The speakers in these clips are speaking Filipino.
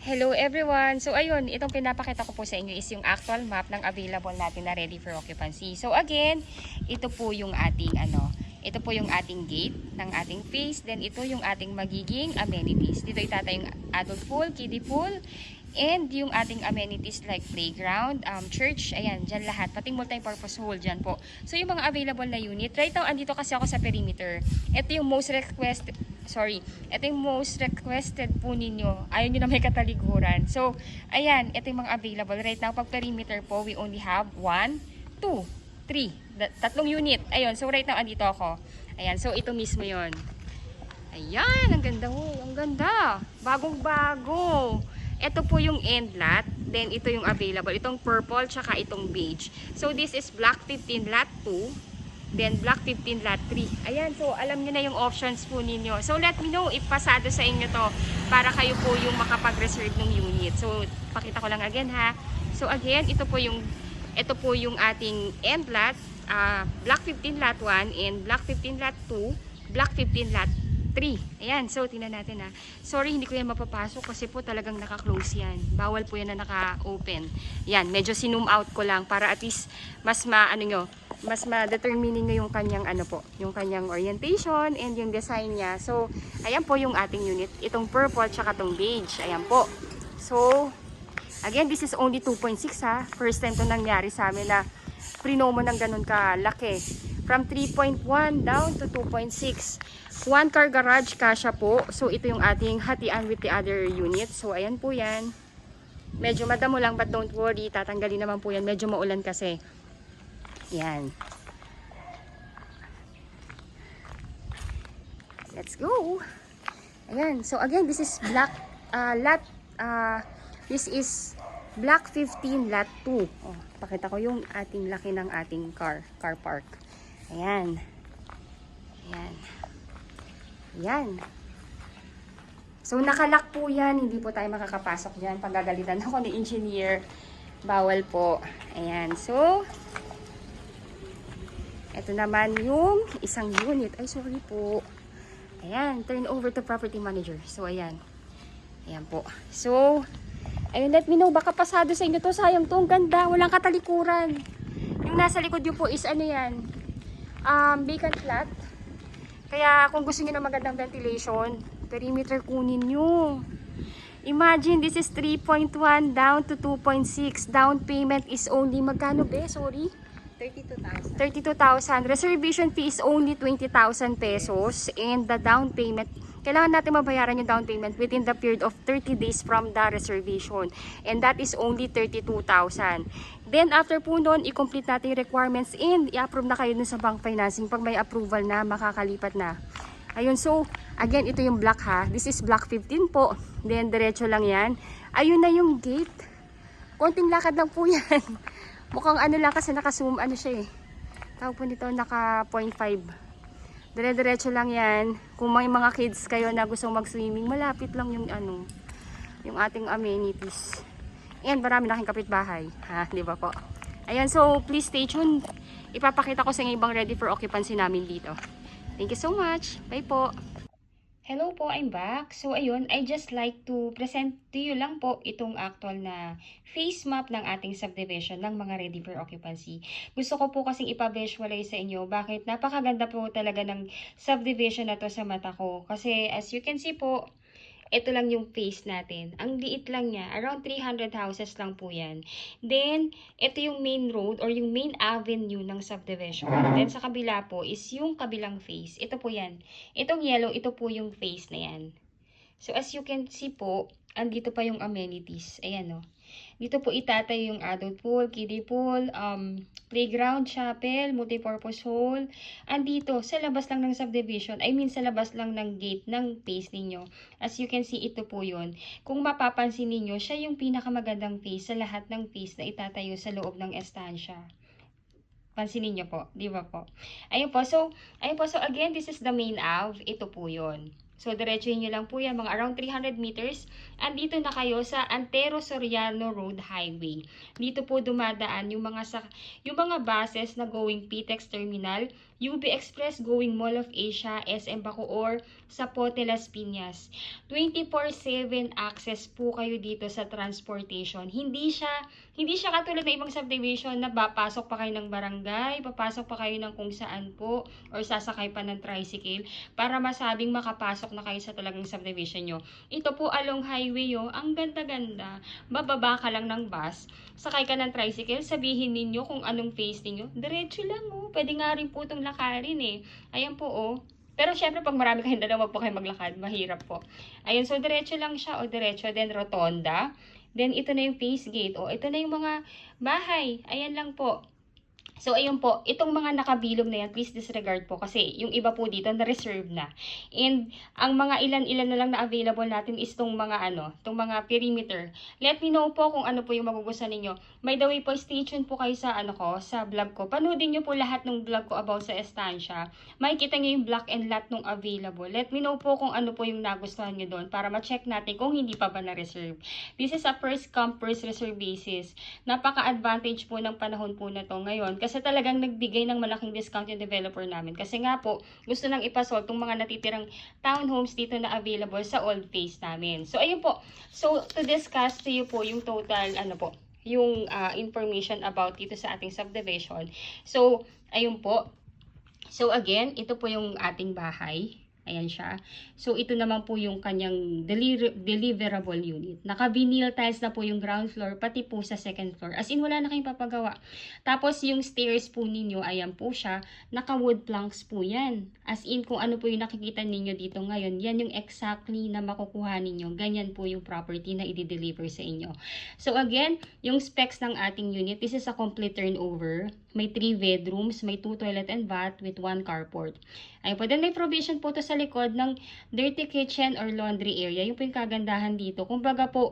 Hello everyone! So ayun, itong pinapakita ko po sa inyo is yung actual map ng available natin na ready for occupancy. So again, ito po yung ating ito po yung ating gate ng ating phase. Then ito yung ating magiging amenities. Dito itatayo yung adult pool, kiddie pool, and yung ating amenities like playground, church, ayan, dyan lahat. Pating multi-purpose hall dyan po. So yung mga available na unit, right now andito kasi ako sa perimeter. Ito yung most requested po ninyo. Ayaw nyo na may katalikuran. So, ayan, ito yung mga available. Right now, pag perimeter po, we only have 1, 2, 3. Tatlong unit. Ayun, so right now, andito ako. Ayan, so ito mismo yon. Ayan, ang ganda ho. Ang ganda. Bagong-bago. Ito po yung end lot. Then, ito yung available. Itong purple, tsaka itong beige. So, this is block 15 lot 2. Then, block 15 lot 3. Ayan, so alam nyo na yung options po ninyo. So, let me know if pasado sa inyo to para kayo po yung makapag-reserve ng unit. So, pakita ko lang again ha. So, again, ito po yung ating end lot. Block 15 lot 1 and block 15 lot 2, block 15 lot 3. Ayan, so tingnan natin ha. Sorry, hindi ko yan mapapasok kasi po talagang naka-close yan. Bawal po yan na naka-open. Yan, medyo sinum out ko lang para at least mas mas ma-determine nyo yung kanyang yung kanyang orientation and yung design niya. So, ayan po yung ating unit. Itong purple tsaka itong beige. Ayan po. So, again, this is only 2.6 ha. First time to nangyari sa amin na prinomo ng ganun kalaki. From 3.1 down to 2.6. One car garage kasya po. So, ito yung ating hatian with the other unit. So, ayan po yan. Medyo madamo lang but don't worry. Tatanggalin naman po yan. Medyo maulan kasi. Yan. Let's go. Ayan. So again, this is block this is block 15 lot 2. Oh, pakita ko yung ating laki ng ating car park. Ayan. Ayan. Ayan. So nakalock po yan, hindi po tayo makakapasok diyan. Pagagalitan ako ni engineer. Bawal po. Ayan. So ito naman yung isang unit. Ay, sorry po. Ayan, turn over to property manager. So, ayan. Ayan po. So, ayun, let me know. Baka pasado sa inyo to. Sayang to. Ang ganda. Walang katalikuran. Yung nasa likod nyo po is ano yan? Vacant lot. Kaya, kung gusto nyo na magandang ventilation, perimeter kunin nyo. Imagine, this is 3.1 down to 2.6. Down payment is only, magkano be? Sorry. 32,000. Reservation fee is only 20,000 pesos. And the down payment, kailangan natin mabayaran yung down payment within the period of 30 days from the reservation. And that is only 32,000. Then after po nun, i-complete natin yung requirements and i-approve na kayo dun sa bank financing pag may approval na, makakalipat na. Ayun, so again, ito yung block ha. This is block 15 po. Then diretso lang yan. Ayun na yung gate. Konting lakad lang po yan. Mukhang ano lang kasi naka-zoom siya eh. Tawag po nito naka 0.5. Dire-diretso lang yan. Kung may mga kids kayo na gustong mag-swimming, malapit lang yung yung ating amenities. And marami na kaming kapitbahay. Ha, di ba po? Ayan, so please stay tuned. Ipapakita ko sa inyo ibang ready for occupancy namin dito. Thank you so much. Bye po. Hello po, I'm back. So ayun, I just like to present to you lang po itong actual na face map ng ating subdivision ng mga ready for occupancy. Gusto ko po kasing ipa-visualize sa inyo bakit napakaganda po talaga ng subdivision na to sa mata ko. Kasi as you can see po, ito lang yung face natin. Ang liit lang niya. Around 300 houses lang po yan. Then, ito yung main road or yung main avenue ng subdivision. Then, sa kabila po is yung kabilang face. Ito po yan. Itong yellow, ito po yung face na yan. So, as you can see po, andito pa yung amenities. Ayan o. Dito po itatayo yung adult pool, kiddie pool, playground, chapel, multipurpose hall. Andito, sa labas lang ng subdivision, sa labas lang ng gate ng face ninyo. As you can see, ito po yun. Kung mapapansin ninyo, siya yung pinakamagandang face sa lahat ng face na itatayo sa loob ng estansya. Pansinin nyo po, di ba po? Ayun po, so again, this is the main Ave. Ito po yun. So, diretsuhin nyo lang po yan, mga around 300 meters. Andito na kayo sa Antero Soriano Road Highway. Dito po dumadaan yung mga buses na going PTEX Terminal, UB Express going Mall of Asia, SM Bacoor, Zapote, Las Piñas. 24/7 access po kayo dito sa transportation. Hindi siya katulad ng ibang subdivision na papasok pa kayo ng barangay, papasok pa kayo ng kung saan po, or sasakay pa ng tricycle para masabing makapasok na kayo sa talagang subdivision nyo. Ito po along highway ang ganda-ganda. Bababa ka lang ng bus, sakay ka ng tricycle, sabihin ninyo kung anong face ninyo. Diretso lang Pwede nga rin po itong lakarin Ayan po Pero syempre pag marami kayong dalawa, wag po kayo maglakad, mahirap po. Ayun, so diretso lang siya diretso, then rotonda. Then ito na yung face gate ito na yung mga bahay. Ayan lang po. So, ayun po, itong mga nakabilog na yan, please disregard po kasi yung iba po dito na-reserve na. And ang mga ilan-ilan na lang na available natin is itong mga itong mga perimeter. Let me know po kung ano po yung magugustuhan ninyo. By the way po, stay tuned po kayo sa sa vlog ko. Panoodin nyo po lahat ng vlog ko about sa estancia. Makikita nyo yung block and lot nung available. Let me know po kung ano po yung nagustuhan nyo doon para ma-check natin kung hindi pa ba na-reserve. This is a first come, first reserve basis. Napaka-advantage po ng panahon po na to ngayon kasi talagang nagbigay ng malaking discount yung developer namin. Kasi nga po, gusto nang ipasolve itong mga natitirang townhomes dito na available sa old phase namin. So, ayun po. So, to discuss to you po yung total, yung information about dito sa ating subdivision. So, ayun po. So, again, ito po yung ating bahay. Ayan siya. So, ito naman po yung kanyang deliverable unit. Naka-vinyl tiles na po yung ground floor, pati po sa second floor. As in, wala na kayong papagawa. Tapos, yung stairs po ninyo, ayan po siya. Naka-wood planks po yan. As in, kung ano po yung nakikita ninyo dito ngayon, yan yung exactly na makukuha ninyo. Ganyan po yung property na i-deliver sa inyo. So, again, yung specs ng ating unit, this is a complete turnover. May 3 bedrooms, may 2 toilet and bath with 1 carport. Ayun po. Then may provision po to sa likod ng dirty kitchen or laundry area. Yung po yung kagandahan dito. Kumbaga po,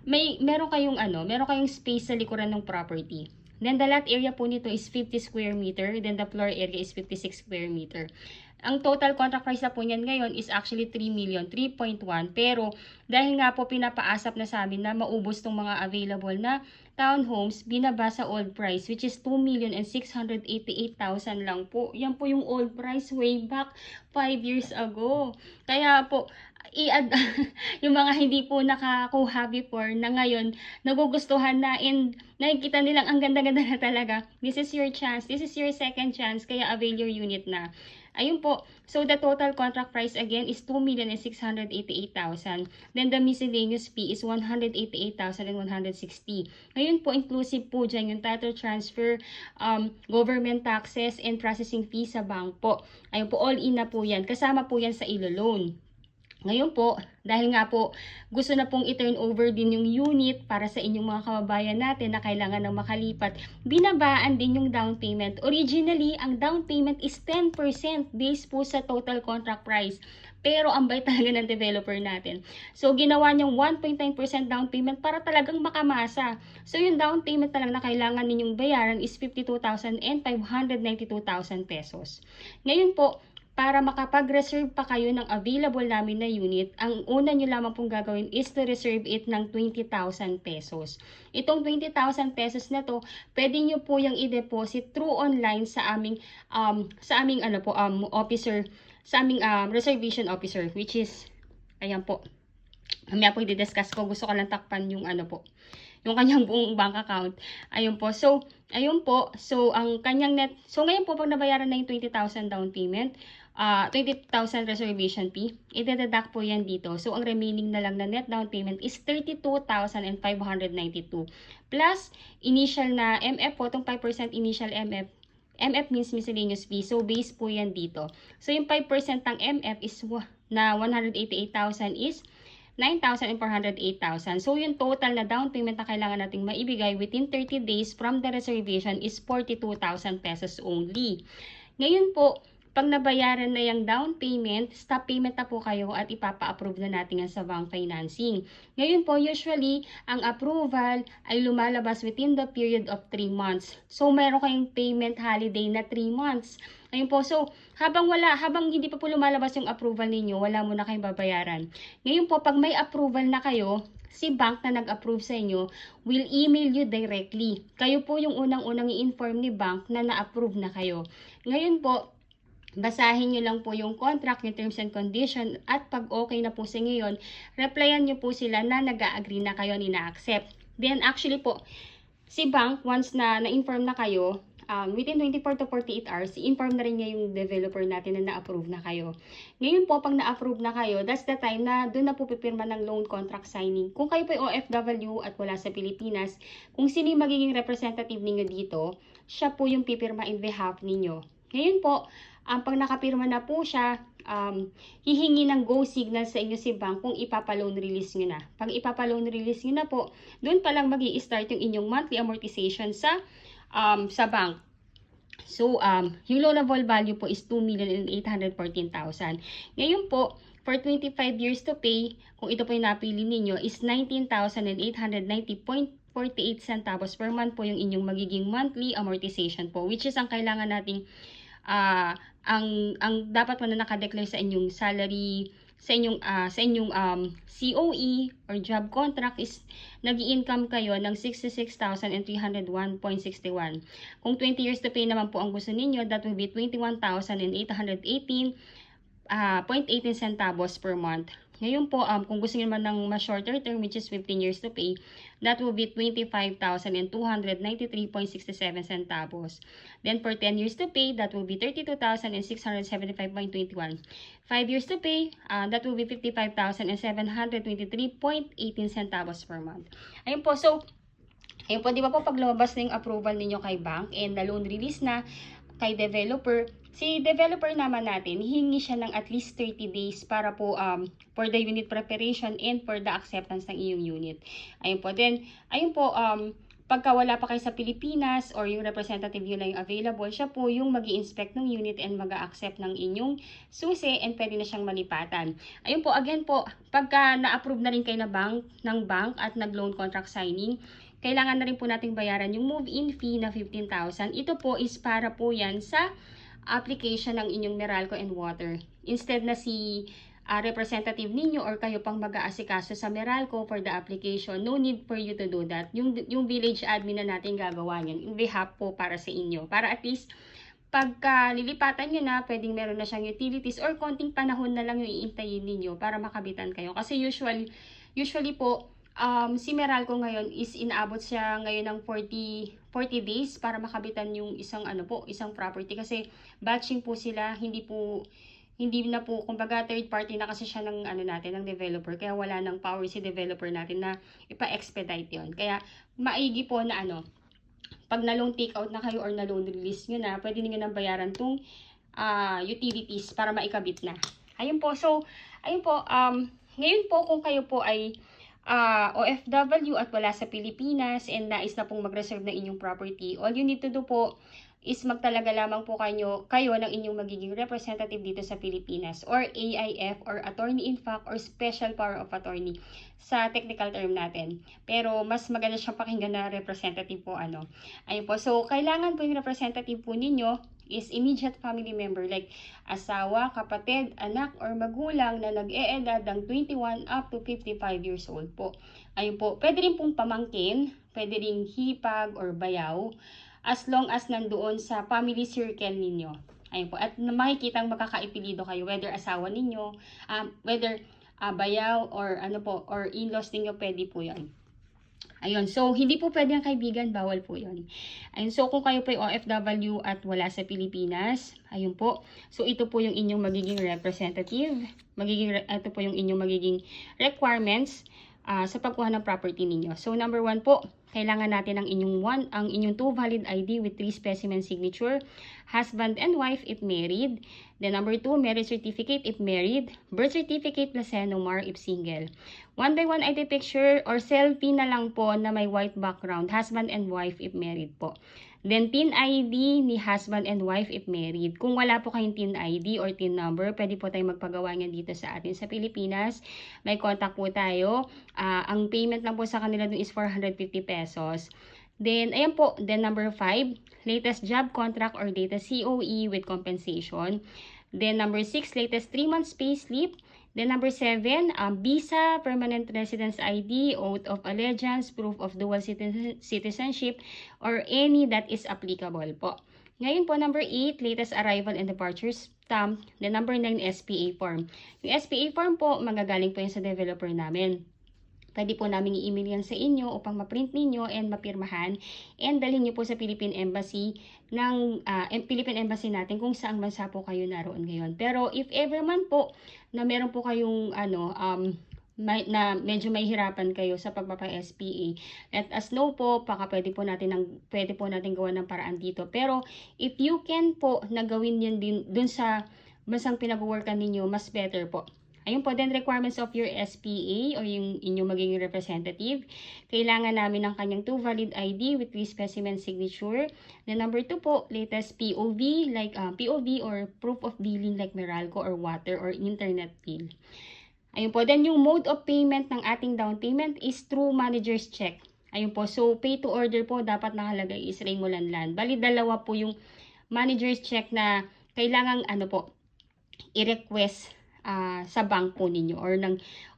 meron kayong space sa likuran ng property. Then the lot area po nito is 50 square meter. Then the floor area is 56 square meter. Ang total contract price na po niyan ngayon is actually 3 million, 3.1. Pero dahil nga po pinapaasap na sa amin na maubos tong mga available na townhomes, binaba sa old price which is 2,688,000 lang po. Yan po yung old price way back 5 years ago. Kaya po, yung mga hindi po nakakuha before na ngayon nagugustuhan na and nakikita nilang ang ganda-ganda na talaga. This is your chance. This is your second chance. Kaya avail your unit na. Ayun po. So, the total contract price again is 2,688,000. Then, the miscellaneous fee is 188,160. Ngayon po, inclusive po dyan yung title transfer, government taxes, and processing fee sa bank po. Ayun po, all in na po yan. Kasama po yan sa ILO loan. Ngayon po, dahil nga po gusto na pong i-turn over din yung unit para sa inyong mga kababayan natin na kailangan ng makalipat, binabaan din yung down payment. Originally, ang down payment is 10% based po sa total contract price. Pero ang bait talaga ng developer natin. So, ginawa niyang 1.9% down payment para talagang makamasa. So, yung down payment na lang na kailangan ninyong bayaran is 52,000 and 592,000 pesos. Ngayon po, para makapag-reserve pa kayo ng available namin na unit, ang una nyo lamang pong gagawin is to reserve it ng 20,000 pesos. Itong 20,000 pesos na to, pwede nyo po yung i-deposit through online sa aming officer, sa aming reservation officer, which is, ayan po. Mamaya po i-discuss ko, gusto ko lang takpan yung yung kanyang buong bank account. Ayun po. So, ayun po. So, ang kanyang net, so ngayon po pag nabayaran na yung 20,000 down payment, 20,000 reservation fee, i-deduct po yan dito. So, ang remaining na lang na net down payment is 32,592. Plus, initial na MF po, itong 5% initial MF. MF means miscellaneous fee. So, base po yan dito. So, yung 5% ng MF is na 188,000 is 9,408,000. So, yung total na down payment na kailangan nating maibigay within 30 days from the reservation is 42,000 pesos only. Ngayon po, pag nabayaran na yung down payment, stop payment na po kayo at ipapa-approve na natin yan sa bank financing. Ngayon po, usually, ang approval ay lumalabas within the period of 3 months. So, meron kayong payment holiday na 3 months. Ayun po, so, habang hindi pa po lumalabas yung approval ninyo, wala muna kayong babayaran. Ngayon po, pag may approval na kayo, si bank na nag-approve sa inyo will email you directly. Kayo po yung unang-unang i-inform ni bank na na-approve na kayo. Ngayon po, basahin nyo lang po yung contract, yung terms and condition, at pag okay na po sa ngayon, replyan nyo po sila na nag-a-agree na kayo, nina-accept. Then actually po, si bank, once na na-inform na kayo, within 24 to 48 hours, i-inform na rin niya yung developer natin na na-approve na kayo. Ngayon po, pag na-approve na kayo, that's the time na doon na po pipirma ng loan contract signing. Kung kayo po ay OFW at wala sa Pilipinas, kung sino yung magiging representative ninyo dito, siya po yung pipirma in behalf ninyo. Ngayon po, pag nakapirma na po siya, hihingi ng go signal sa inyo si bank kung ipapa-loan release nyo na. Pag ipapa-loan release nyo na po, doon pa lang mag-i-start yung inyong monthly amortization sa bank. So, yung loanable value po is 2,814,000. Ngayon po, for 25 years to pay, kung ito po yung napili ninyo, is 19,890.48 centavos per month po yung inyong magiging monthly amortization po, which is ang kailangan nating ang dapat mo na nakadeclare sa inyong salary, sa inyong COE or job contract is nag-i-income kayo ng 66,301.61. Kung 20 years to pay naman po ang gusto ninyo, that will be 21,818.18 centavos per month. Ngayon po, kung gusto niyo naman ng mas shorter term, which is 15 years to pay, that will be 25,293.67 centavos. Then for 10 years to pay, that will be 32,675.21. 5 years to pay, that will be 55,723.18 centavos per month. Ayun po, so, ayun po, di ba po pag lumabas na yung approval ninyo kay bank and the loan release na kay developer, si developer naman natin, hihingi siya ng at least 30 days para po for the unit preparation and for the acceptance ng iyong unit. Ayun po. Then, ayun po, pagka wala pa kayo sa Pilipinas or yung representative yun lang yung available, siya po yung mag-i-inspect ng unit and mag-a-accept ng inyong susi and pwede na siyang malipatan. Ayun po, again po, pagka na-approve na rin kayo ng bank at nag-loan contract signing, kailangan na rin po nating bayaran yung move-in fee na 15,000. Ito po is para po yan sa application ng inyong Meralco and Water. Instead na si representative ninyo or kayo pang mag-aasikaso sa Meralco for the application, no need for you to do that. Yung village admin na natin gagawa yan in behalf po para sa inyo. Para at least, pagka lilipatan nyo na, pwedeng meron na siyang utilities or konting panahon na lang yung iintayin ninyo para makabitan kayo. Kasi usually po, si Meralco ngayon is inaabot siya ngayon ng 40 days para makabitan yung isang property kasi batching po sila, hindi na po kumbaga third party na kasi siya ng ng developer, kaya wala nang power si developer natin na ipa-expedite yon. Kaya maigi po na pag na loan take out na kayo or na loan release nyo na, pwede niyo nang bayaran tong utilities para maikabit na. Ayun po, so ayun po, ngayon po kung kayo po ay OFW at wala sa Pilipinas and nais na pong mag-reserve ng inyong property, all you need to do po is magtalaga lamang po kayo ng inyong magiging representative dito sa Pilipinas or AIF or attorney in fact or special power of attorney sa technical term natin. Pero mas maganda siyang pakinggan na representative po Ayun po. So, kailangan po yung representative po ninyo is immediate family member like asawa, kapatid, anak, or magulang na nag-e-edad ng 21 up to 55 years old po. Ayun po. Pwede rin pong pamangkin, pwede rin hipag or bayaw, as long as nandoon sa family circle ninyo. Ayun po. At makikitang makakaipilido kayo, whether asawa ninyo, whether bayaw or or in-laws ninyo, pwede po yan. Ayun, so hindi po pwede ang kaibigan, bawal po yun. Ayun, so kung kayo po ay OFW at wala sa Pilipinas, ayun po. So ito po yung inyong magiging representative, ito po yung inyong magiging requirements sa pagkuha ng property ninyo. So number 1 po, kailangan natin ang inyong 2 valid ID with 3 specimen signature, husband and wife if married. Then number 2, marriage certificate if married, birth certificate plus NOMAR if single. 1x1 ID picture or selfie na lang po na may white background, husband and wife if married po. Then, TIN ID ni husband and wife if married. Kung wala po kayong TIN ID or TIN number, pwede po tayong magpagawa niyan dito sa atin sa Pilipinas. May contact po tayo. Ang payment lang po sa kanila dun is 450 pesos. Then, ayan po. Then, number 5, latest job contract or latest COE with compensation. Then, number 6, latest 3 months pay slip. Then, number 7, visa, permanent residence ID, oath of allegiance, proof of dual citizenship, or any that is applicable po. Ngayon po, number 8, latest arrival and departure stamp. Then, number 9, SPA form. Yung SPA form po, magagaling po yan sa developer namin. Pwede po namin i-email yan sa inyo upang ma-print ninyo and mapirmahan and dalhin nyo po sa Philippine Embassy natin kung saang bansa po kayo naroon ngayon. Pero if ever man po na meron po kayong na medyo mahihirapan kayo sa pagpapa-SPA, let us know po, pwede po natin gawa ng paraan dito. Pero if you can po nagawin yan din dun sa bansang pinag-workan ninyo, mas better po. Ayun po, then requirements of your SPA or yung inyong magiging representative. Kailangan namin ng kanyang 2 valid ID with 3 specimen signature. Then number 2 po, latest POV like POV or proof of billing like Meralco or water or internet bill. Ayun po, then yung mode of payment ng ating down payment is through manager's check. Ayun po, so pay to order po dapat nakalagay is Raymond Lanlan. Bali dalawa po yung manager's check na kailangang i-request sa bank po ninyo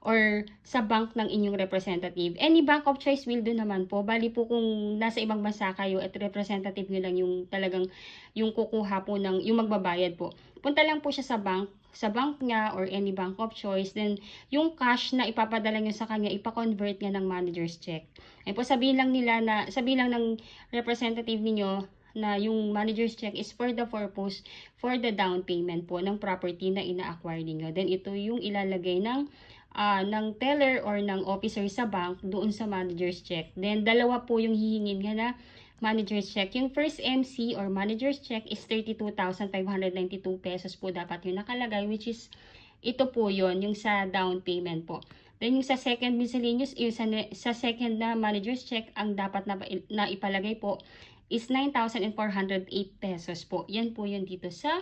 or sa bank ng inyong representative. Any bank of choice will do naman po. Bali po kung nasa ibang bansa kayo at representative nyo lang yung talagang yung kukuha po yung magbabayad po. Punta lang po siya sa bank niya or any bank of choice. Then yung cash na ipapadala nyo sa kanya, ipa-convert niya ng manager's check. Ay po sabihin lang ng representative niyo na yung manager's check is for the purpose for the down payment po ng property na ina-acquire niyo. Then ito yung ilalagay ng teller or ng officer sa bank doon sa manager's check. Then dalawa po yung hihingin nga na manager's check. Yung first MC or manager's check is 32,592 pesos po dapat yung nakalagay, which is ito po yon yung sa down payment po. Then yung sa second miscellaneous, yung sa second na manager's check, ang dapat na ipalagay po is 9,408 pesos po. Yan po yun dito sa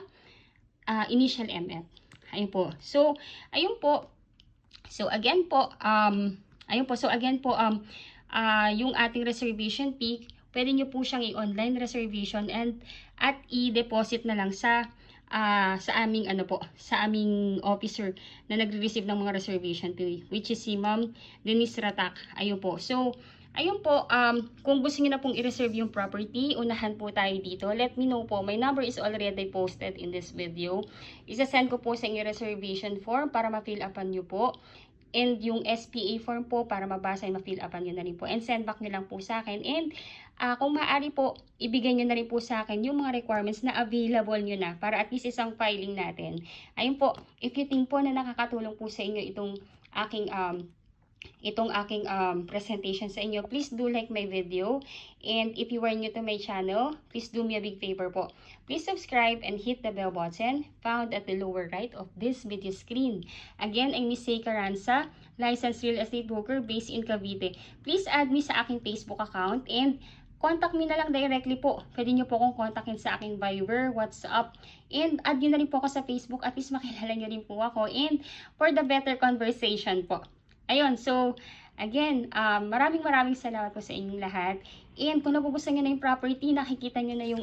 initial MF. Ayun po. So, ayun po. So, again po, yung ating reservation fee, pwede nyo po siyang i-online reservation at i-deposit na lang sa aming sa aming officer na nagre-receive ng mga reservation fee, which is si Ma'am Denise Ratak. Ayun po. So, ayun po, kung gusto niyo na pong i-reserve yung property, unahan po tayo dito. Let me know po. My number is already posted in this video. Isa-send ko po sa inyo reservation form para ma-fill upan nyo po. And yung SPA form po para mabasa and ma-fill upan nyo na rin po. And send back nyo lang po sa akin. And kung maaari po, ibigay nyo na rin po sa akin yung mga requirements na available nyo na para at least isang filing natin. Ayun po, if you think po na nakakatulong po sa inyo itong aking presentation sa inyo, please do like my video. And if you are new to my channel, please do me a big favor po. Please subscribe and hit the bell button found at the lower right of this video screen. Again, I'm Miss Say Caranza, licensed real estate broker based in Cavite. Please add me sa aking Facebook account and contact me na lang directly po. Pwede nyo po akong kontakin sa aking Viber, WhatsApp, and add nyo na rin po ako sa Facebook. At least makilala nyo rin po ako. And for the better conversation po. Ayun, so, again, maraming salamat po sa inyong lahat. And kung nagugustuhan nyo na yung property, nakikita nyo na yung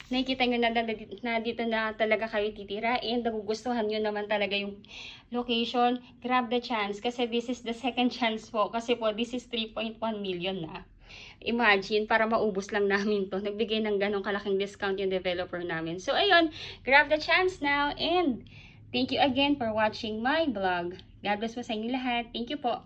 nakikita nyo na dito na talaga kayo titira. And nagugustuhan nyo naman talaga yung location, grab the chance. Kasi this is the second chance po. Kasi po, this is 3.1 million na. Imagine, para maubos lang namin to. Nagbigay ng ganong kalaking discount yung developer namin. So, ayun, grab the chance now. And thank you again for watching my vlog. God bless po sa inyo lahat. Thank you po.